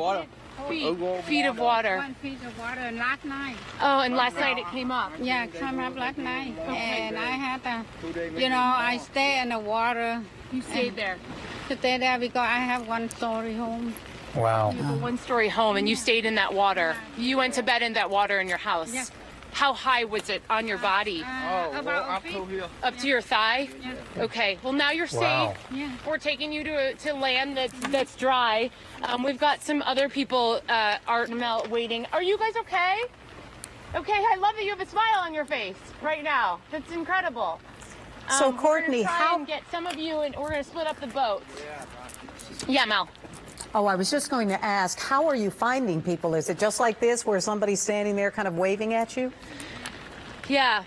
water. Feet of water. 1 feet of water last night. Oh, and last night it came up. Yeah, come up last night. And I had to, I stay in the water. You stayed there. Stay there because I have 1-story home. Wow. You have a 1-story home and you stayed in that water. You went to bed in that water in your house. Yes. How high was it on your body? About up to here. Up to your thigh? Yes. Okay. Well, now you're Wow. safe. Yeah. We're taking you to land that's dry. We've got some other people, Art and Mel, waiting. Are you guys okay? Okay. I love that you have a smile on your face right now. That's incredible. So, Courtney, we're gonna try how- and get some of you, and we're going to split up the boats. Yeah, Mel. Oh, I was just going to ask, how are you finding people? Is it just like this, where somebody's standing there kind of waving at you? Yeah.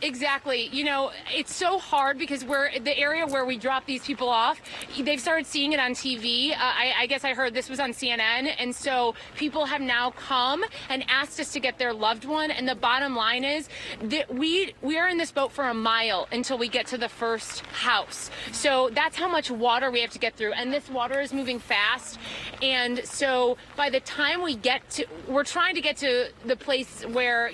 Exactly. It's so hard because we're the area where we drop these people off. They've started seeing it on TV. I guess I heard this was on CNN. And so people have now come and asked us to get their loved one. And the bottom line is that we are in this boat for a mile until we get to the first house. So that's how much water we have to get through. And this water is moving fast. And so by the time we're trying to get to the place where,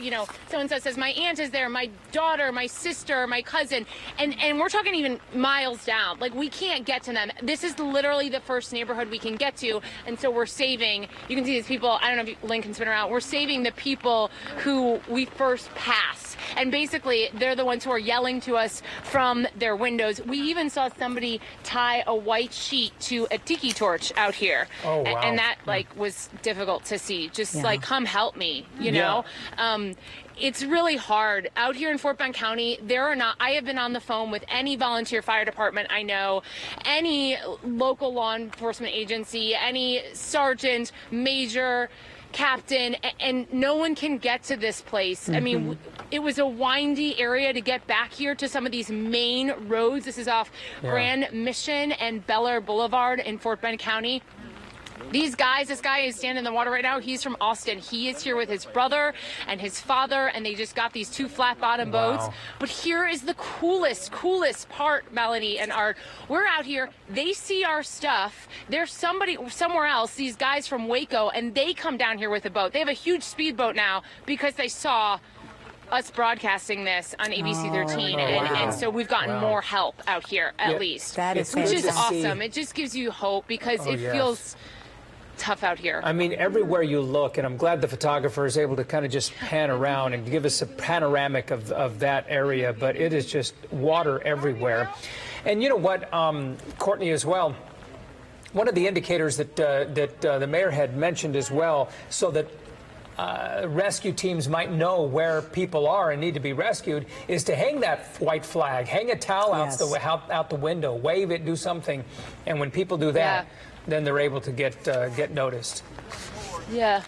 so-and-so says, my aunt is there, my daughter, my sister, my cousin, and we're talking even miles down. Like, we can't get to them. This is literally the first neighborhood we can get to, and so we're saving, you can see these people, I don't know if Lynn can spin around, we're saving the people who we first pass. And basically, they're the ones who are yelling to us from their windows. We even saw somebody tie a white sheet to a tiki torch out here. Oh, wow. And that, was difficult to see. Just, come help me, you Yeah. know? It's really hard. Out here in Fort Bend County, I have been on the phone with any volunteer fire department I know, any local law enforcement agency, any sergeant, major, captain, and no one can get to this place. I mean, it was a windy area to get back here to some of these main roads. This is off Grand Mission and Bel Air Boulevard in Fort Bend County. This guy is standing in the water right now. He's from Austin. He is here with his brother and his father, and they just got these 2 flat bottom boats. Wow. But here is the coolest part, Melanie and Art. We're out here. They see our stuff. There's somebody somewhere else, these guys from Waco, and they come down here with a boat. They have a huge speedboat now because they saw us broadcasting this on ABC 13, and so we've gotten more help out here, at least. That is which is fantastic. awesome. It just gives you hope because it feels tough out here. I mean, everywhere you look, and I'm glad the photographer is able to kind of just pan around and give us a panoramic of that area, but it is just water everywhere. And you know what, Courtney, as well, one of the indicators that the mayor had mentioned as well, so that rescue teams might know where people are and need to be rescued, is to hang that white flag, hang a towel out the window, wave it, do something, and when people do that, then they're able to get noticed. Yeah.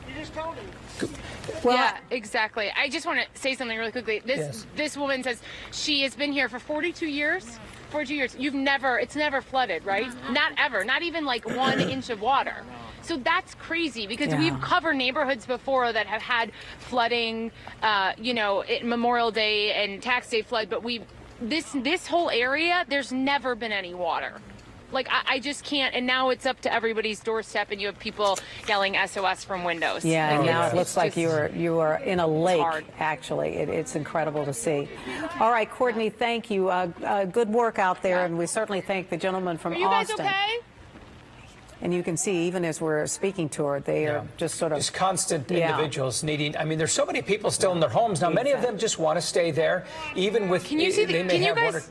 You just told him. Well, yeah, exactly. I just want to say something really quickly. This woman says she has been here for 42 years. 42 years. It's never flooded, right? Not ever. Not even like 1 inch of water. So that's crazy because we've covered neighborhoods before that have had flooding, Memorial Day and Tax Day flood, but this whole area, there's never been any water. Like, I just can't, and now it's up to everybody's doorstep, and you have people yelling SOS from windows. Yeah, and now it looks It's like just- you are in a lake, hard. actually. It's incredible to see. All right, Courtney, thank you. Good work out there, and we certainly thank the gentleman from Are you guys Austin. okay? And you can see, even as we're speaking to her, they are just sort of... Just constant individuals needing, I mean, there's so many people still in their homes. Now, many of them just want to stay there, even with... Can you see they may can you have guys... water.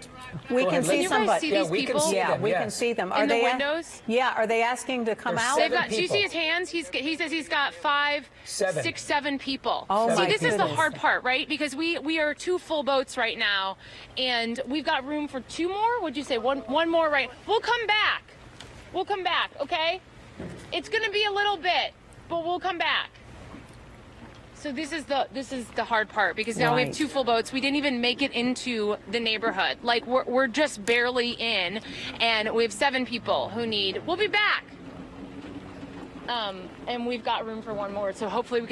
We can see some, but see these we can people? see yeah, them, we yes. can see them. In the windows? Yeah, are they asking to come There's out? seven Do you see people. his hands? He says he's got 5, Seven. 6, 7 people. Oh, see, my this is the goodness. hard part, right? Because we are 2 full boats right now, and we've got room for 2 more. Would you say one more? Right? We'll come back. We'll come back. Okay? It's going to be a little bit, but we'll come back. So this is the hard part because now we have Right. 2 full boats. We didn't even make it into the neighborhood. Like we're just barely in, and we have 7 people who need. We'll be back. And we've got room for 1 more, so hopefully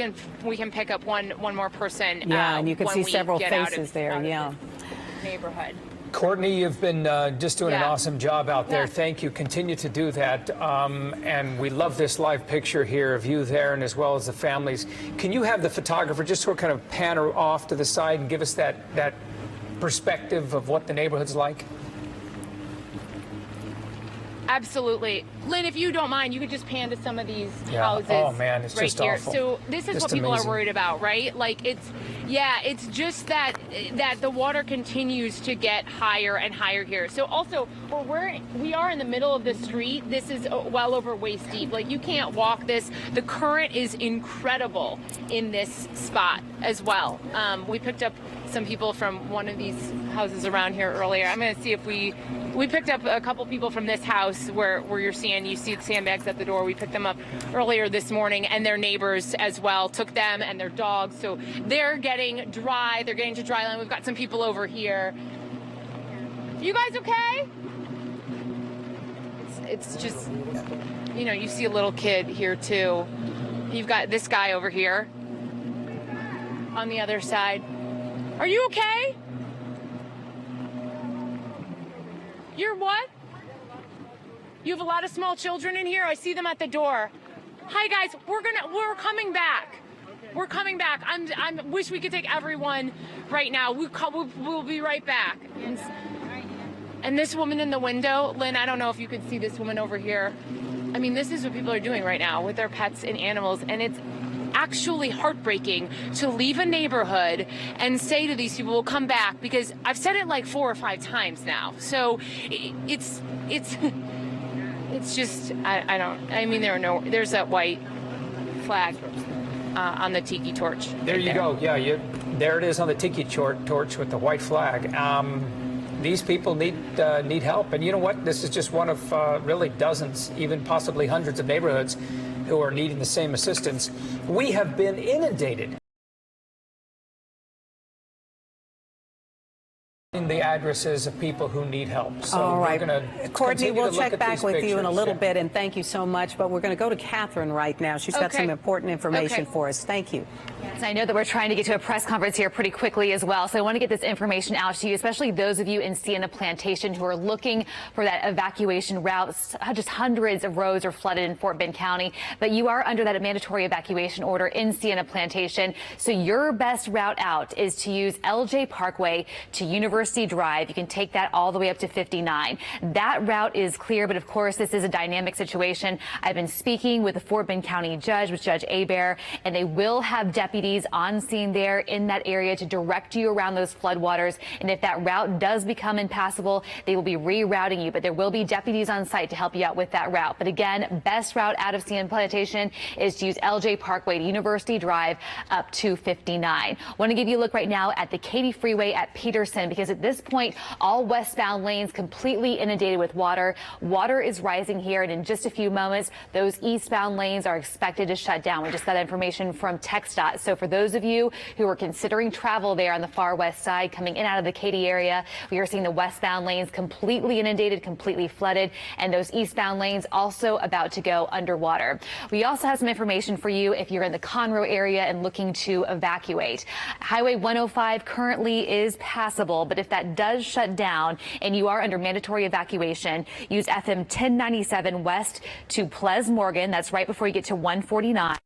we can pick up one more person. Yeah, and you can when see we several get out faces of- there. out of Yeah. the neighborhood. Courtney, you've been just doing an awesome job out there. Yeah. Thank you. Continue to do that. And we love this live picture here of you there, and as well as the families. Can you have the photographer just sort of kind of pan her off to the side and give us that perspective of what the neighborhood's like? Absolutely. Lynn, if you don't mind, you could just pan to some of these Yeah. houses Oh, man, it's right just here. awful. So this is Just what people amazing. are worried about, right? Like it's just that the water continues to get higher and higher here. So also, we are in the middle of the street. This is well over waist deep. Like you can't walk this. The current is incredible in this spot as well. We picked up some people from one of these houses around here earlier. I'm going to see if we picked up a couple people from this house where you see the sandbags at the door. We picked them up earlier this morning, and their neighbors as well took them and their dogs. So they're getting dry. They're getting to dry land. We've got some people over here. You guys okay? It's just, you know, you see a little kid here too. You've got this guy over here on the other side. Are you okay? You're what? You have a lot of small children in here? I see them at the door. Hi guys, we're coming back. We're coming back. I wish we could take everyone right now. We'll be right back. And this woman in the window, Lynn, I don't know if you could see this woman over here. I mean, this is what people are doing right now with their pets and animals, and it's actually heartbreaking to leave a neighborhood and say to these people, we'll come back, because I've said it like 4 or 5 times now. So it's just, I mean, there's that white flag on the tiki torch. There you go. Yeah, there it is on the tiki torch with the white flag. These people need help. And you know what? This is just one of really dozens, even possibly hundreds of neighborhoods who are needing the same assistance. We have been inundated. In the addresses of people who need help. So all right, we're going to Courtney, we'll check back with you in a little bit. bit, and thank you so much. But we're going to go to Catherine right now. She's got some important information for us. Thank you. Yes, I know that we're trying to get to a press conference here pretty quickly as well, so I want to get this information out to you, especially those of you in Sienna Plantation who are looking for that evacuation route. Just hundreds of roads are flooded in Fort Bend County, but you are under that mandatory evacuation order in Sienna Plantation. So your best route out is to use LJ Parkway to University Drive. You can take that all the way up to 59. That route is clear, but of course, this is a dynamic situation. I've been speaking with the Fort Bend County judge, with Judge Hebert, and they will have deputies on scene there in that area to direct you around those floodwaters. And if that route does become impassable, they will be rerouting you, but there will be deputies on site to help you out with that route. But again, best route out of Sienna Plantation is to use LJ Parkway to University Drive up to 59. Want to give you a look right now at the Katy Freeway at Peterson, because at this point, all westbound lanes completely inundated with water. Water is rising here, and in just a few moments, those eastbound lanes are expected to shut down. We just got information from TxDOT. So for those of you who are considering travel there on the far west side, coming in and out of the Katy area, we are seeing the westbound lanes completely inundated, completely flooded, and those eastbound lanes also about to go underwater. We also have some information for you if you're in the Conroe area and looking to evacuate. Highway 105 currently is passable, but if that does shut down and you are under mandatory evacuation, use FM 1097 west to Ples Morgan. That's right before you get to 149.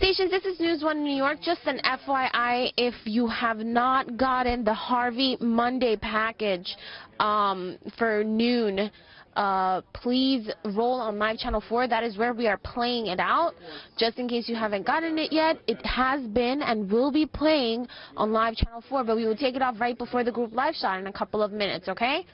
Stations, this is News 1 New York. Just an FYI, if you have not gotten the Harvey Monday package for noon, please roll on Live Channel 4. That is where we are playing it out. Just in case you haven't gotten it yet, it has been and will be playing on Live Channel 4, but we will take it off right before the group live shot in a couple of minutes, okay?